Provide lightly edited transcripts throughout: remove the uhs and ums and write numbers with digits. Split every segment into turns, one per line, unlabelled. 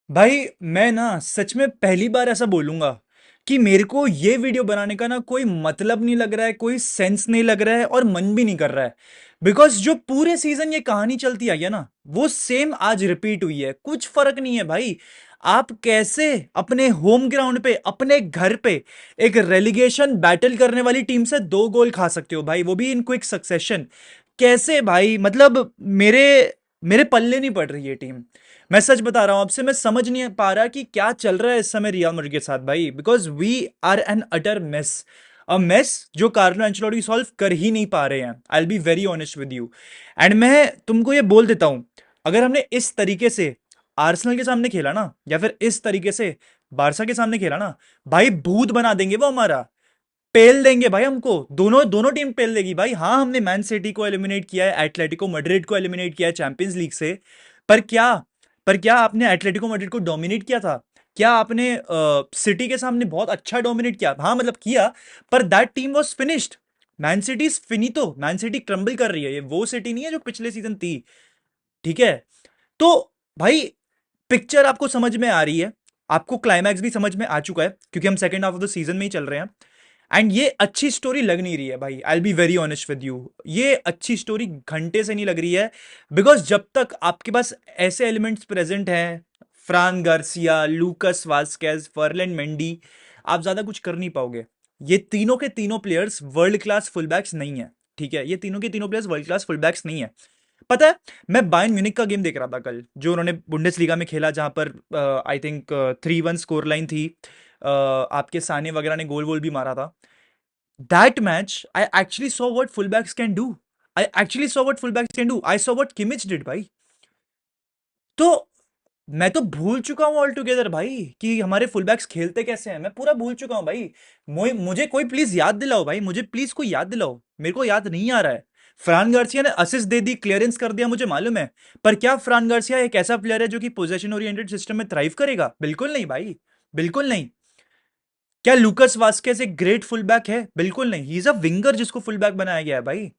भाई मैं ना सच में पहली बार ऐसा बोलूंगा कि मेरे को ये वीडियो बनाने का ना कोई मतलब नहीं लग रहा है, कोई सेंस नहीं लग रहा है और मन भी नहीं कर रहा है। बिकॉज जो पूरे सीजन ये कहानी चलती आई है ना, वो सेम आज रिपीट हुई है। कुछ फर्क नहीं है भाई। आप कैसे अपने होम ग्राउंड पे, अपने घर पे एक रेलिगेशन बैटल करने वाली टीम से 2 गोल खा सकते हो भाई, वो भी इन क्विक सक्सेशन? कैसे भाई? मतलब मेरे मेरे पल्ले नहीं पड़ रही ये टीम। मैं सच बता रहा हूं आपसे, मैं समझ नहीं पा रहा कि क्या चल रहा है इस समय रियल मैड्रिड के साथ भाई। Because we are an utter mess, a mess जो कार्लो एंचेलोटी सॉल्व कर ही नहीं पा रहे हैं। I will be very honest with you. And मैं तुमको ये बोल देता हूं, अगर हमने इस तरीके से आर्सेनल के सामने खेला ना, या फिर इस तरीके से बारसा के सामने खेला ना, भाई भूत बना देंगे वो हमारा। पेल देंगे भाई हमको, दोनों दोनों टीम पेल देगी भाई। हाँ, हमने मैन सिटी को एलिमिनेट किया है, एटलेटिको मैड्रिड को एलिमिनेट किया है चैंपियंस लीग से। पर क्या पर क्या आपने एटलेटिको मैड्रिड को डोमिनेट किया था? क्या आपने सिटी के सामने बहुत अच्छा डोमिनेट किया? हाँ मतलब किया, पर that team was finished. Man City is फिनितो, मैन सिटी क्रम्बल कर रही है, ये वो सिटी नहीं है जो पिछले सीजन थी। ठीक है? तो भाई, पिक्चर आपको समझ में आ रही है, आपको क्लाइमैक्स भी समझ में आ चुका है, क्योंकि हम second half of the season में ही चल रहे हैं। एंड ये अच्छी स्टोरी लग नहीं रही है भाई, I be very honest with you. ये अच्छी स्टोरी घंटे से नहीं लग रही है। बिकॉज जब तक आपके पास ऐसे एलिमेंट्स प्रेजेंट हैं, Fran Garcia, Lucas Vazquez, Ferland Mendy, आप ज्यादा कुछ कर नहीं पाओगे। ये तीनों के तीनों प्लेयर्स वर्ल्ड क्लास फुलबैक्स नहीं है। ठीक है? ये तीनों के तीनों प्लेयर्स वर्ल्ड क्लास फुलबैक्स नहीं है। पता है, मैं बायर्न म्यूनिख का गेम देख रहा था कल, जो उन्होंने बुंडेसलीगा में खेला, जहां पर आई थिंक 3-1 स्कोर लाइन थी। आपके साने वगैरह ने गोल वोल भी मारा था। That match I actually saw what fullbacks can do. I actually saw what fullbacks can do, I saw what Kimmich did भाई। तो मैं तो भूल चुका हूं ऑल टुगेदर भाई कि हमारे फुलबैक्स खेलते कैसे हैं। मैं पूरा भूल चुका हूं भाई। मुझे कोई प्लीज याद दिलाओ भाई, मुझे प्लीज कोई याद दिलाओ, मेरे को याद नहीं आ रहा है। फ्रान गार्सिया ने असिस्ट दे दी, क्लियरेंस कर दिया, मुझे मालूम है। पर क्या फ्रान गार्सिया एक ऐसा प्लेयर है जो कि पोजेशन ओरिएंटेड सिस्टम में थ्राइव करेगा? बिल्कुल नहीं भाई, बिल्कुल नहीं। क्या लूकस वास्केस एक ग्रेट फुलबैक है? बिल्कुल नहीं। ही इज अ विंगर जिसको फुलबैक बनाया गया है भाई।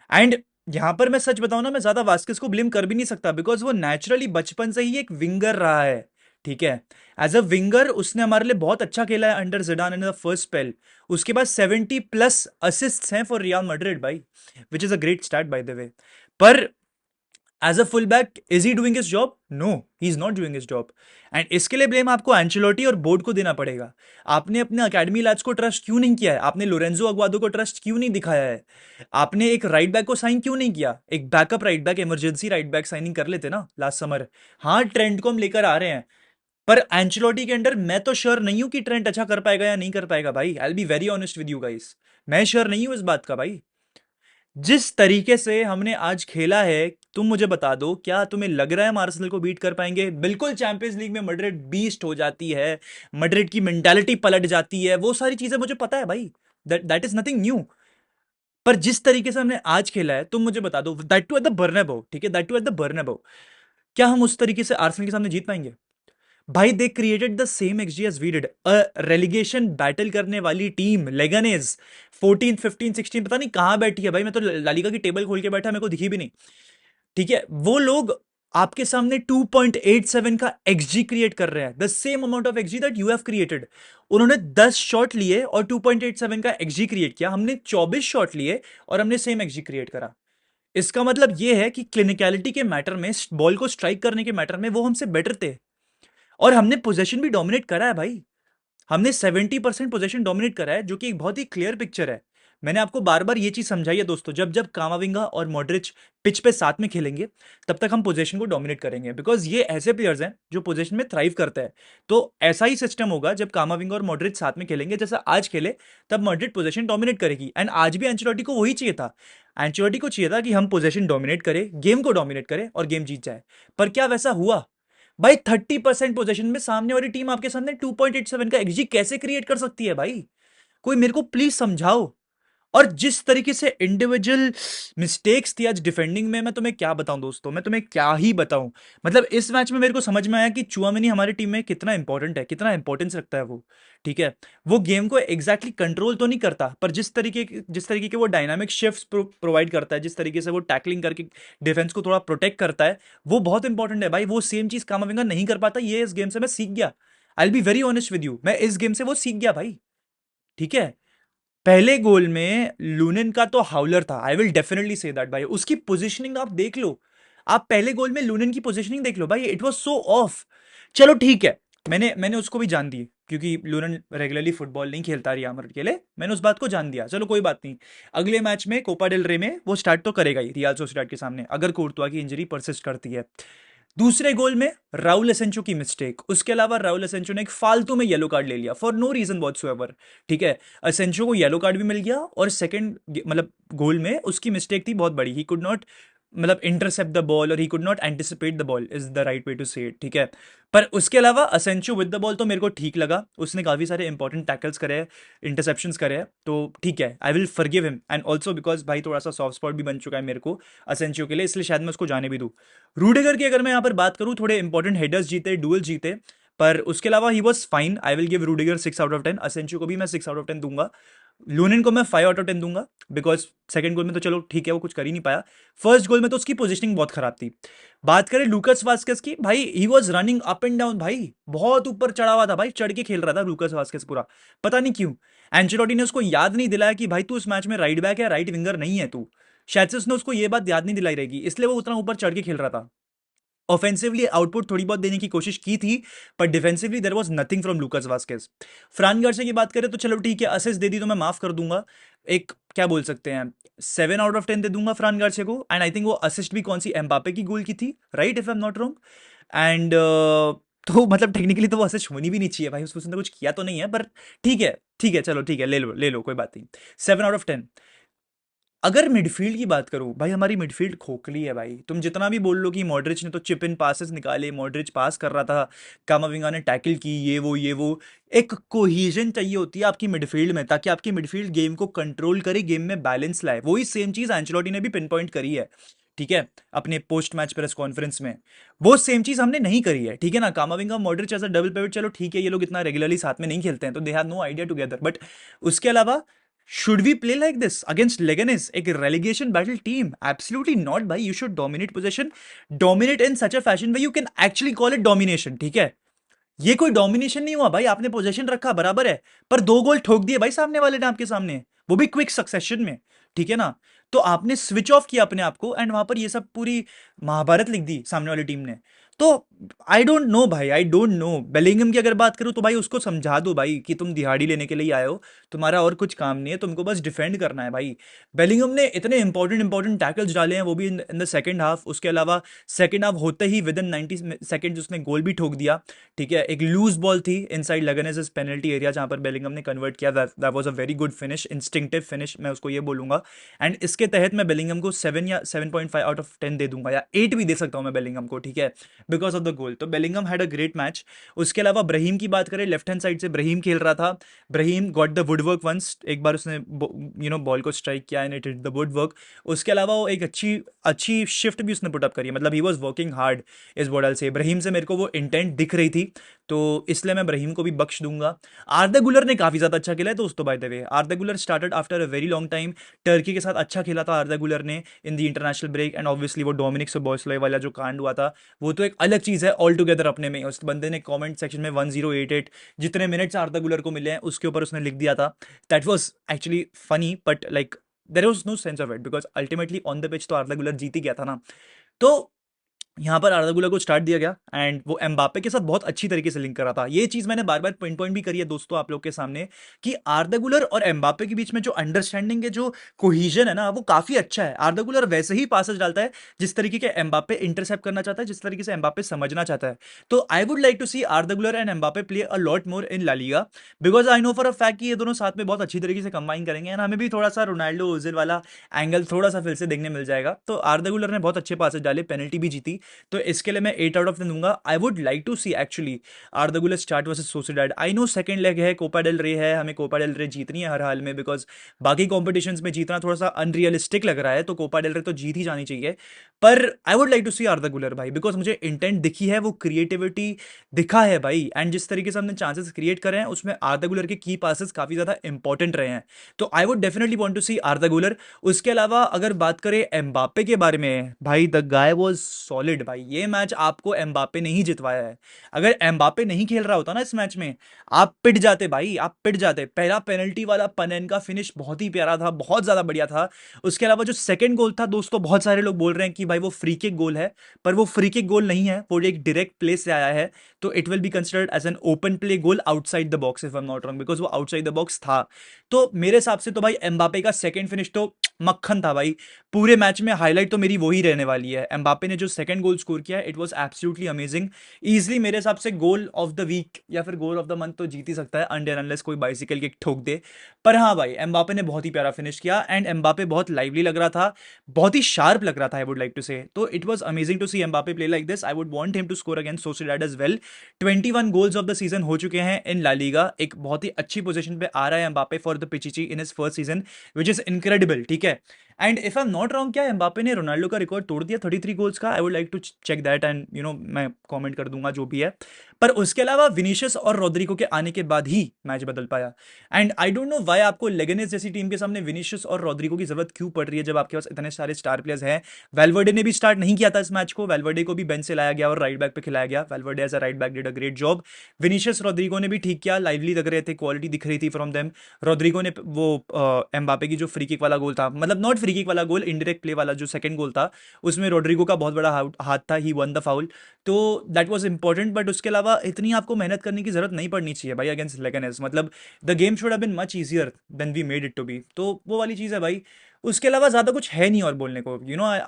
एंड यहां पर मैं सच बताऊं ना, मैं ज्यादा वास्केस को ब्लेम कर भी नहीं सकता, बिकॉज वो नेचुरली बचपन से ही एक विंगर रहा है। ठीक है? एज अ विंगर उसने हमारे लिए बहुत अच्छा खेला है under Zidane in the first spell. उसके बाद 70+ असिस्ट्स हैं फॉर रियल मैड्रिड भाई, which is a great start by the way. पर as a full back is he doing his job? No, he is not doing his job. And इसके लिए blame आपको Ancelotti और board को देना पड़ेगा। आपने अपने अकेडमी लाड्स को ट्रस्ट क्यों नहीं किया है? आपने लोरेंजो अग्वादो को ट्रस्ट क्यों नहीं दिखाया है? आपने एक राइट बैक को साइन क्यों नहीं किया? एक backup right back, emergency right back signing कर लेते ना लास्ट समर। हाँ, ट्रेंड को हम लेकर आ रहे हैं, पर एंचेलोटी के अंडर मैं तो श्योर नहीं हूं कि ट्रेंड अच्छा कर पाएगा या नहीं कर पाएगा भाई। आई will be very honest with you guys, मैं श्योर नहीं हूं इस बात का भाई। जिस तरीके से हमने आज खेला है, तुम मुझे बता दो, क्या तुम्हें लग रहा है हम आर्सेनल को बीट कर पाएंगे? बिल्कुल, चैंपियंस लीग में मैड्रिड बीस्ट हो जाती है, मैड्रिड की मेंटालिटी पलट जाती है, वो सारी चीजें मुझे पता है भाई। That is nothing new. पर जिस तरीके से हमने आज खेला है, तुम मुझे बता दो, दैट टू एट द बर्नेबो, ठीक है, दैट टू एट द बर्नेबो, क्या हम उस तरीके से आर्सेनल के सामने जीत पाएंगे? भाई they created the same xG as we did. Relegation battle करने वाली टीम लेगानेस 14 15 16 पता नहीं कहां बैठी है भाई, मैं तो लालिगा की टेबल खोल के बैठा, मेरे को दिखी भी नहीं। ठीक है? वो लोग आपके सामने 2.87 का एक्सजी क्रिएट कर रहे हैं, the same amount of XD that you have created. उन्होंने 10 शॉट लिए और 2.87 का एक्सजी क्रिएट किया, हमने 24 शॉट लिए और हमने सेम एक्सजी क्रिएट करा। इसका मतलब यह है कि क्लिनिकलिटी के मैटर में, बॉल को स्ट्राइक करने के मैटर में वो हमसे बेटर थे। और हमने पोजेशन भी डोमिनेट करा है भाई। हमने 70% पोजेशन डोमिनेट करा है, जो कि एक बहुत ही क्लियर पिक्चर है। मैंने आपको बार बार ये चीज समझाई है दोस्तों, जब जब कामाविंगा और मॉड्रिच पिच पे साथ में खेलेंगे, तब तक हम पोजीशन को डोमिनेट करेंगे, बिकॉज ये ऐसे प्लेयर्स हैं जो पोजीशन में थ्राइव करते हैं। तो ऐसा ही सिस्टम होगा जब कामाविंगा और मॉड्रिच साथ में खेलेंगे, जैसा आज खेले, तब मॉड्रिच पोजीशन डोमिनेट करेगी। एंड आज भी एंचेलोटी को वही चाहिए था। एंचेलोटी को चाहिए था कि हम पोजीशन डोमिनेट करें, गेम को डोमिनेट करें और गेम जीत जाए। पर क्या वैसा हुआ? भाई 30% पोजीशन में सामने वाली टीम आपके सामने 2.87 का एक्सजी कैसे क्रिएट कर सकती है भाई? कोई मेरे को प्लीज समझाओ। और जिस तरीके से इंडिविजुअल मिस्टेक्स थी आज डिफेंडिंग में, मैं तुम्हें क्या बताऊं दोस्तों, मैं तुम्हें क्या ही बताऊं। मतलब इस मैच में मेरे को समझ में आया कि चुआमेनी हमारी टीम में कितना इंपॉर्टेंट है, कितना इंपॉर्टेंस रखता है वो। ठीक है, वो गेम को एग्जैक्टली कंट्रोल तो नहीं करता, पर जिस तरीके के वो डायनामिक शिफ्ट्स प्रोवाइड करता है, जिस तरीके से वो टैकलिंग करके डिफेंस को थोड़ा प्रोटेक्ट करता है, वो बहुत इंपॉर्टेंट है भाई। वो सेम चीज कामाविंगा नहीं कर पाता, ये इस गेम से मैं सीख गया। आई will be very honest with you, मैं इस गेम से वो सीख गया भाई। ठीक है, पहले गोल में लूनिन का तो हाउलर था, I will definitely say that भाई। उसकी पोजीशनिंग आप देख लो, आप पहले गोल में लूनिन की पोजीशनिंग देख लो भाई, इट वाज सो ऑफ। चलो ठीक है, मैंने उसको भी जान दी, क्योंकि लूनन रेगुलरली फुटबॉल नहीं खेलता रियल मैड्रिड के लिए, मैंने उस बात को जान दिया। चलो कोई बात नहीं, अगले मैच में कोपा डेल रे में वो स्टार्ट तो करेगा ही रियल सोसिएडाड के सामने, अगर कोर्तुआ की इंजरी परसिस्ट करती है। दूसरे गोल में राउल एसेंचो की मिस्टेक, उसके अलावा राउल एसेंचो ने एक फालतू में येलो कार्ड ले लिया फॉर नो रीजन व्हाटसोएवर। ठीक है, एसेंचो को येलो कार्ड भी मिल गया, और सेकंड मतलब गोल में उसकी मिस्टेक थी बहुत बड़ी, ही कुड नॉट मतलब इंटरसेप्ट द बॉल, और he could not anticipate the ball, is the right way to say it. ठीक है, पर उसके अलावा असेंचो विद द बॉल तो मेरे को ठीक लगा, उसने काफी सारे इंपॉर्टेंट टैकल्स करे हैं, इंटरसेप्शंस करे हैं, तो ठीक है, I will forgive him. And also because भाई थोड़ा सा सॉफ्ट स्पॉट भी बन चुका है मेरे को असेंचो के लिए, इसलिए शायद मैं उसको जाने भी दूं। रूडिगर की अगर मैं यहाँ पर बात करूँ, थोड़े इंपॉर्टेंट हेडर्स जीते, डुअल जीते, पर उसके अलावा he was fine. I will give Rudiger 6 out of 10, असेंचो को भी मैं 6 आउट ऑफ 10 दूंगा, लूनिन को मैं 5 आउट ऑफ 10 दूंगा, बिकॉज सेकंड गोल में तो चलो ठीक है वो कुछ कर ही नहीं पाया, फर्स्ट गोल में तो उसकी पोजीशनिंग बहुत खराब थी। बात करें लूकस वास्केस की, भाई he was running up and down भाई, बहुत ऊपर चढ़ा हुआ था भाई, चढ़ के खेल रहा था लूकस वास्केस पूरा, पता नहीं क्यों। एंचेलोटी ने उसको याद नहीं दिलाया कि भाई तू इस मैच में राइट बैक है, राइट विंगर नहीं है तू, शायद से उसने उसको ये बात याद नहीं दिलाई रहेगी, इसलिए वो उतना ऊपर चढ़ के खेल रहा था। ऑफेंसिवली आउटपुट थोड़ी बहुत देने की कोशिश की थी, पर defensively there was nothing from Lucas Vazquez. Fran Garcia की बात करें तो चलो ठीक है, असिस्ट दे दी तो मैं माफ कर दूंगा, एक क्या बोल सकते हैं 7 आउट ऑफ 10 दे दूंगा फ्रान गार्सिया को। एंड आई थिंक वो असिस्ट भी कौन सी एम्बापे की गोल की थी, right, if I am not wrong. And तो मतलब टेक्निकली तो वो असिस्ट होनी भी नहीं चाहिए भाई, उसने कुछ किया तो नहीं है, पर ठीक है, ठीक है, चलो ठीक है, ले लो ले लो, कोई बात नहीं, 7 आउट ऑफ 10। अगर मिडफील्ड की बात करूं भाई, हमारी मिडफील्ड खोखली है भाई, तुम जितना भी बोल लो कि मॉडरिच ने तो चिप इन पासेस निकाले, मॉडरिच पास कर रहा था, कामाविंगा ने टैकल की, ये वो एक कोहीजन चाहिए होती है आपकी मिडफील्ड में, ताकि आपकी मिडफील्ड गेम को कंट्रोल करे, गेम में बैलेंस लाए, वही सेम चीज एंचेलोटी ने भी पिन पॉइंट करी है। ठीक है, अपने पोस्ट मैच प्रेस कॉन्फ्रेंस में वो सेम चीज हमने नहीं करी है। ठीक है ना, Camavinga Modric as a double pivot, चलो ठीक है, ये लोग इतना रेगुलरली साथ में नहीं खेलते हैं, तो they have no idea together, but उसके अलावा should we play like this against Leganes, एक relegation battle team? Absolutely not भाई, you should dominate possession, dominate in such a fashion where you can actually call it domination। ठीक है, ये कोई domination नहीं हुआ भाई, आपने पोजेशन रखा बराबर है, पर 2 गोल ठोक दिए भाई सामने वाले ने आपके सामने, वो भी क्विक सक्सेशन में। ठीक है ना, तो आपने स्विच ऑफ किया अपने आप को, एंड वहां पर ये सब पूरी महाभारत लिख दी सामने वाली टीम ने। तो आई डोंट नो भाई, आई डोंट नो। बेलिंगम की अगर बात करूं तो भाई उसको समझा दो भाई कि तुम दिहाड़ी लेने के लिए आए हो, तुम्हारा और कुछ काम नहीं है, तुमको बस डिफेंड करना है भाई। बेलिंगम ने इतने इंपॉर्टेंट इंपॉर्टेंट टैकल्स डाले हैं, वो भी इन द सेकंड हाफ, उसके अलावा सेकंड हाफ होते ही विद इन 90 सेकंड्स उसने गोल भी ठोक दिया। ठीक है, एक लूज बॉल थी इनसाइड लगनेस पेनल्टी एरिया, जहां पर बेलिंगम ने कन्वर्ट किया, that was a very good finish, instinctive finish, मैं उसको ये बोलूंगा। एंड इसके तहत मैं बेलिंगम को 7 या 7.5 आउट ऑफ 10 दे दूंगा, या 8 भी दे सकता हूं मैं बेलिंगम को। ठीक है, बिकॉज ऑफ द गोल, तो Bellingham had a great match. उसके अलावा ब्रहीम की बात करें, लेफ्ट हैंड साइड से ब्रहीम खेल रहा था, ब्रहीम गॉट द वुडवर्क वंस, एक बार उसने बॉल को स्ट्राइक किया and it hit the woodwork. उसके अलावा वो एक अच्छी अच्छी शिफ्ट भी उसने पुट अप करी है, मतलब he was working hard, is what I से। इब्राहिम से मेरे को वो इंटेंट दिख रही थी, तो इसलिए मैं इब्राहिम को भी बख्श दूंगा। आर्दा गुलर ने काफी ज्यादा अच्छा खेला है दोस्तों, bye the way Arda Guler started after a very long time, Turkey के साथ अच्छा खेला था आर्दा गुलर ने in the international break, and obviously वो डोमिनिक सोबोस्लाई वाला जो कांड हुआ था, वो तो एक अलग चीज है ऑल टुगेदर अपने में। उस बंदे ने कमेंट सेक्शन में 1088 जितने मिनट्स आर्दा गुलर को मिले हैं उसके ऊपर उसने लिख दिया था, that was actually funny, but like there was no sense of it, because ultimately on the pitch तो आर्दा गुलर जीत ही गया था ना। तो यहाँ पर आर्दा गुलर को स्टार्ट दिया गया, एंड वो एम्बापे के साथ बहुत अच्छी तरीके से लिंक कर रहा था। ये चीज मैंने बार बार पिन पॉइंट भी करी है दोस्तों आप लोग के सामने, कि आर्दा गुलर और एम्बापे के बीच में जो अंडरस्टैंडिंग है, जो कोहिजन है ना, वो काफी अच्छा है। आर्दा गुलर वैसे ही पासेस डालता है जिस तरीके के एम्बापे इंटरसेप्ट करना चाहता है, जिस तरीके से एम्बापे समझना चाहता है। तो I would like to see Arda Guler and Mbappe play a lot more in La Liga, because I know for a fact कि ये दोनों साथ में बहुत अच्छी तरीके से कंबाइन करेंगे, एंड हमें भी थोड़ा सा रोनाल्डो ओजिल वाला एंगल थोड़ा सा फिर से देखने मिल जाएगा। तो आर्दा गुलर ने बहुत अच्छे पासेस डाले, पेनल्टी भी जीती, तो इसके लिए मैं 8 आउट ऑफ 10 दूंगा। I would like to see actually Arda Guler start versus Sociedad. I know second leg है, कोपा डेल रे है, हमें कोपा डेल रे जीतनी है हर हाल में, बिकॉज बाकी कॉम्पिटिशन्स में जीतना थोड़ा सा अनरियलिस्टिक लग रहा है, तो कोपा डेल रे तो जीत ही जानी चाहिए। पर I would like to see Arda Guler भाई, बिकॉज मुझे इंटेंट दिखी है, वो क्रिएटिविटी दिखा है भाई, एंड जिस तरीके से हमने चांसेस क्रिएट करे हैं उसमें आर्दा गुलर के की पासेस काफी ज्यादा इंपॉर्टेंट रहे हैं। तो I would definitely want to see Arda Guler. उसके अलावा अगर बात करें एम्बापे के बारे में, भाई द गाय वाज सॉलिड भाई। ये मैच आपको एम्बापे ने ही जितवाया है। अगर एम्बापे नहीं खेल रहा होता ना इस मैच में, आप पिट जाते भाई, आप पिट जाते। पहला पेनल्टी वाला पनेन का फिनिश बहुत ही प्यारा था, बहुत ज्यादा बढ़िया था। उसके अलावा जो सेकंड गोल था दोस्तों, बहुत सारे लोग बोल रहे हैं कि भाई वो फ्री किक गोल है, पर वो फ्री किक गोल नहीं है, वो एक डायरेक्ट प्ले से आया है। तो it will be considered as an open play goal outside the box if I am not wrong, because वो आउटसाइड द बॉक्स था। तो मेरे हिसाब से तो भाई एम्बापे का सेकंड फिनिश तो मक्खन था भाई। पूरे मैच में हाईलाइट तो मेरी वही रहने वाली है, एम्बापे ने जो सेकंड गोल स्कोर किया है, it was absolutely amazing. Easily मेरे हिसाब से गोल ऑफ द वीक या फिर गोल ऑफ द मंथ तो जीत ही सकता है, अंडर अनलेस कोई बाइसिकल किक ठोक दे। पर हाँ भाई, एम्बापे ने बहुत ही प्यारा फिनिश किया, एंड एम्बापे बहुत लाइवली लग रहा था, बहुत ही शार्प लग रहा था, आई वुड लाइक टू से। तो it was amazing to see Mbappe play like this. I would want him to score against Sociedad as well. 21 goals of the season हो चुके हैं इन ला लीगा, एक बहुत ही अच्छी पोजीशन पे आ रहा है Mbappe for the Pichichi in his first season, which is incredible, ठीक है। And if I am not wrong, क्या एम्बापे ने रोनाल्डो का रिकॉर्ड तोड़ दिया 33 गोल्स का? I would like to check that, and मैं कमेंट कर दूंगा जो भी है। पर उसके अलावा विनीशियस और रोड्रिगो के आने के बाद ही मैच बदल पाया। And I don't know why आपको लेगनेस जैसी टीम के सामने विनीशियस और रोड्रिगो की जरूरत क्यों पड़ रही है, जब आपके पास इतने सारे स्टार प्लेयर्स हैं। वेलवर्डे ने भी स्टार्ट नहीं किया था इस मैच को, वेलवर्डे को भी बेंच से लाया गया और राइट बैक पे खिलाया गया। Valverde as a right back did a great job. Vinicius Rodrygo ने भी ठीक किया, लाइवली लग रहे थे, क्वालिटी दिख रही थी फ्रॉम देम। रोड्रिगो ने वो एम्बापे की जो फ्री किक वाला गोल था, मतलब नॉट फ्री किक वाला गोल, इनडायरेक्ट प्ले वाला जो सेकंड गोल था, उसमें रोड्रिगो का बहुत बड़ा हाथ था, ही वन द फाउल। तो दैट वाज इंपॉर्टेंट। बट उसके अलावा इतनी आपको मेहनत करने की जरूरत नहीं पड़नी चाहिए भाई अगेंस्ट लेगनेस। मतलब the game should have been much easier than we made it to be. तो वो वाली चीज़ है भाई। उसके अलावा ज़्यादा कुछ है नहीं और बोलने को,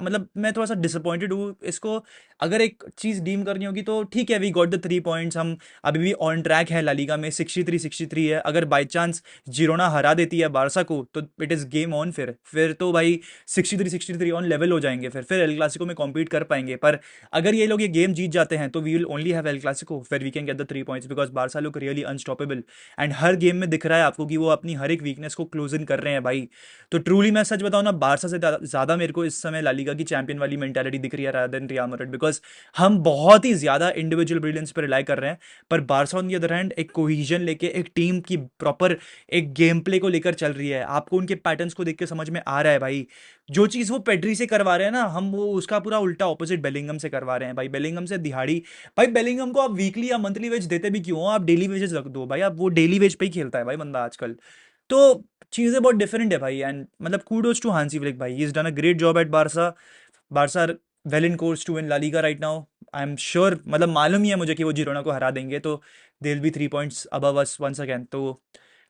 मतलब मैं थोड़ा सा डिसअपॉइंटेड हूँ इसको। अगर एक चीज़ डीम करनी होगी तो ठीक है, वी गॉट द 3 पॉइंट्स, हम अभी भी ऑन ट्रैक है, ला लीगा में 63 है। अगर बाई चांस जिरोना हरा देती है बारसा को, तो इट इज़ गेम ऑन। फिर तो भाई 63 ऑन लेवल हो जाएंगे, फिर एल क्लासिको में कॉम्पीट कर पाएंगे। पर अगर ये लोग ये गेम जीत जाते हैं तो we will only have El Clasico, फिर we can get the 3 points, because Barca लोग रियली अनस्टॉपेबल। एंड हर गेम में दिख रहा है आपको कि वो अपनी हर एक वीकनेस को क्लोज इन कर रहे हैं भाई। तो ट्रूली मैं सच बताऊं ना, बारसा से ज्यादा मेरे को इस समय ला लीगा की चैंपियन वाली मेंटालिटी दिख रही है rather than real Madrid, because हम बहुत ही ज्यादा इंडिविजुअल ब्रिलियंस पर रिलाई कर रहे हैं। पर Barça on the other hand एक कोहिजन लेके, एक टीम की प्रॉपर एक गेम प्ले को लेकर चल रही है। आपको उनके पैटर्न्स को देख के समझ में आ रहा है भाई, जो चीज वो पेड्री से करवा रहे हैं ना, हम वो उसका पूरा उल्टा ऑपोजिट बेलिंगम से करवा रहे हैं भाई। बेलिंगम से दिहाड़ी, भाई बेलिंगम को आप वीकली या मंथली वेज देते भी क्यों हो, आप डेली वेजेस रख दो भाई। आप वो डेली वेज पे ही खेलता है भाई बंदा आजकल। तो चीज़ें बहुत डिफरेंट है भाई। एंड मतलब कूडोज टू हांसी फ्लिक भाई, he is done a great job at Barca. Barca well in course to win La Liga right now. I am sure, मतलब मालूम ही है मुझे कि वो जिरोना को हरा देंगे, तो they will be 3 points above us once again. तो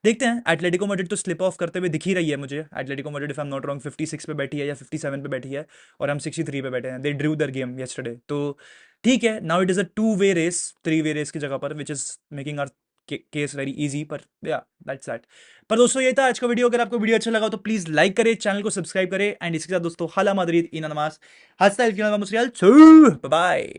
देखते हैं। एटलेटिको मैड्रिड तो स्लिप ऑफ करते हुए दिख ही रही है मुझे। Atletico Madrid if I am not wrong 56 पे बैठी है या 57 पे बैठी है, और हम 63 पे बैठे हैं। They drew their game yesterday. तो ठीक है, now it is a 2 way race, 3 way race की जगह पर, which is making our case very easy. पर या दैट्स दैट। पर दोस्तों ये था आज का वीडियो। अगर आपको वीडियो अच्छा लगा तो प्लीज लाइक करें, चैनल को सब्सक्राइब करें, एंड इसके साथ दोस्तों हाला मादरीद इन नमाज, हस्ता बाय बाय।